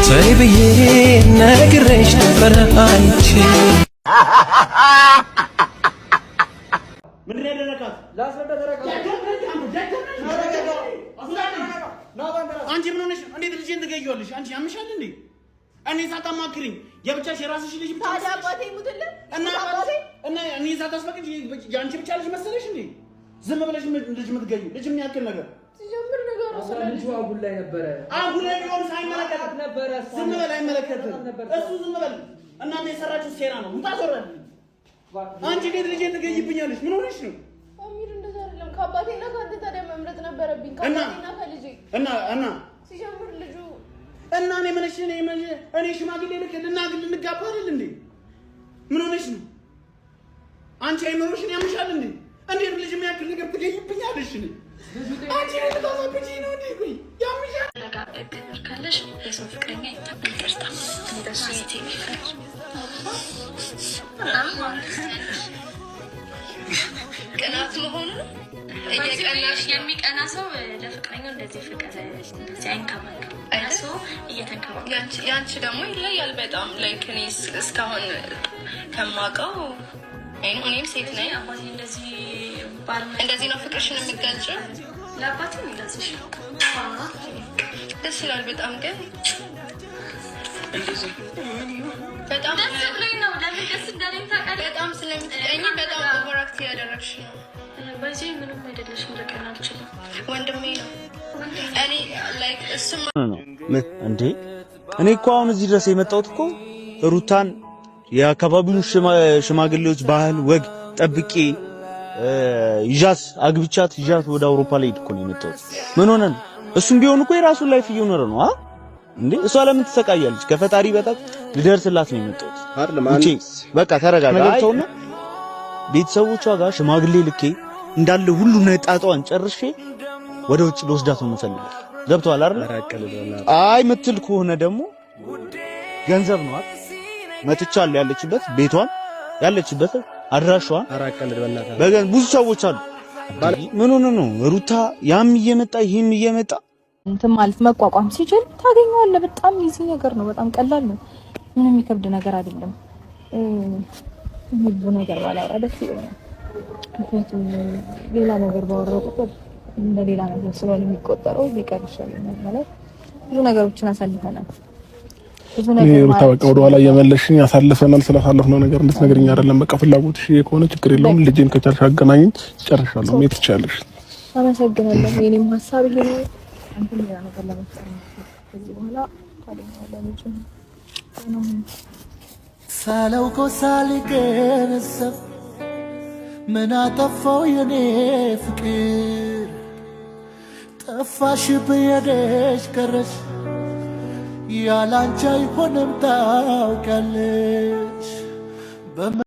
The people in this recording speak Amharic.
ሰይብዬ ነግሬሽ ነበር አንቺ ምን ያደረካት አንቺ ምን ሆነሽ? እንዴት ልጄን ትገይዋለሽ? አንቺ ያምሻል እንዴ? እኔ ሳታማክሪኝ የብቻሽ የራስሽ ልጅ ብቻ ታዲያ አባቴ ይሙትልህ እና እኔ ሳታስፈቅጂ አንቺ ብቻ ልጅ መሰለሽ እንዴ? ዝም ብለሽ ልጅ የምትገዩ ልጅ ምን ያክል ነገር ሲጀምር ነገር ልጁ አጉል ላይ ነበረ። አጉል ላይ ቢሆን ሳይመለከት ነበረ። ዝም በል አይመለከትም። እሱ ዝም በል። እናንተ የሰራችሁ ሴራ ነው። ምታሰራል። አንቺ እንዴት ልጄን ትገይብኛለሽ? ምን ሆነሽ ነው? አሚር እንደዛ አይደለም። ከአባቴና ከአንተ ታዲያ መምረጥ ነበረብኝ። ከአባቴና ከልጄ እና ሲጀምር ልጁ እና እኔ ሽማግሌ ልክ ልንጋባ አይደል እንዴ? ምን ሆነሽ ነው? አንቺ አይመሮሽን ያምሻል እንዴ? እንዴት ልጅ የሚያክል ነገር ትገይብኛለሽ? አንቺ ልታሳብጂ ነው እንዴ? ቆይ ያምሻል። ካለሽ የሰው ፍቅረኛ ይታበልጣ እንደሱ ቅናት መሆኑ እየቀናሽ የሚቀና ሰው ለፍቅረኛው እንደዚህ ፍቅር እንደዚህ አይንከባከብ አይሶ እየተንከባከብ ያንቺ ደግሞ ይለያል በጣም ላይክ እኔ እስካሁን ከማውቀው እኔም ሴት ነኝ። አባቴ እንደዚህ ነው ፍቅርሽን የምትገልጪው? ለአባቴም እንደዚህ ደስ ይላል በጣም ግን እንደዚህ በጣም ደስ ብሎኝ ነው። ለምን ደስ እንዳለኝ ታውቃለህ? በጣም ስለምትቀኝ በጣም ኦቨርአክት ያደረግሽ ነው። በዚህ ምንም አይደለሽም። ልቀና አልችልም። ወንድሜ ነው እኔ ላይክ እሱማ ነው ምን እንዴ? እኔ እኮ አሁን እዚህ ድረስ የመጣሁት እኮ ሩታን የአካባቢውን ሽማግሌዎች ባህል ወግ ጠብቄ ይዣት አግብቻት ይዣት ወደ አውሮፓ ላይ እኮ ነው የመጣሁት። ምን ሆነ ነው? እሱም ቢሆን እኮ የራሱን ላይፍ እየኖረ ነው እንዴ? እሷ ለምን ትሰቃያለች? ከፈጣሪ በታች ልደርስላት ነው የመጣሁት እንጂ በቃ ተረጋጋ። አይተውና ቤተሰቦቿ ጋር ሽማግሌ ልኬ እንዳለ ሁሉ ነጣጣዋን ጨርሼ ወደ ውጭ ልወስዳት ነው የምፈልገው። ገብቶሃል አይደል? አይ ምትል ከሆነ ደግሞ ገንዘብ ነው መጥቻለሁ ያለችበት ቤቷን ያለችበት አድራሻዋን ብዙ ሰዎች አሉ። ምን ሆነ ነው ሩታ ያም እየመጣ ይሄም እየመጣ እንትን ማለት መቋቋም ሲችል ታገኘዋለህ። በጣም ኢዚ ነገር ነው። በጣም ቀላል ነው። ምንም የሚከብድ ነገር አይደለም። ብዙ ነገር ባላወራ ደስ ይለኛል። ምክንያቱም ሌላ ነገር ባወራው ቁጥር እንደ ሌላ ነገር ስለሆነ የሚቆጠረው ሊቀር ይችላል ማለት ብዙ ነገሮችን አሳልፈናል። ብዙ ነገር ማለት ነው። ወደ ኋላ እየመለስሽኝ ያሳልፈናል። ስለሳለፍነው ነገር እንድትነግሪኝ አይደለም። በቃ ፍላጎትሽ ከሆነ ችግር የለውም። ልጄን ከቻልሽ አገናኝኝ። ጨርሻለሁ። ምን ትችያለሽ? አመሰግናለሁ። የኔም ሐሳብ ይሄ ነው። አንተ ሌላ ነገር ለመፍጠር ከዚህ በኋላ ታደርጋለህ ልጅ ነው ሳላውቀው ሳልገነዘብ ምን አጠፋው የኔ ፍቅር ጠፋሽ በየደሽ ቀረሽ ያላንቺ አይሆንም ታውቂያለሽ።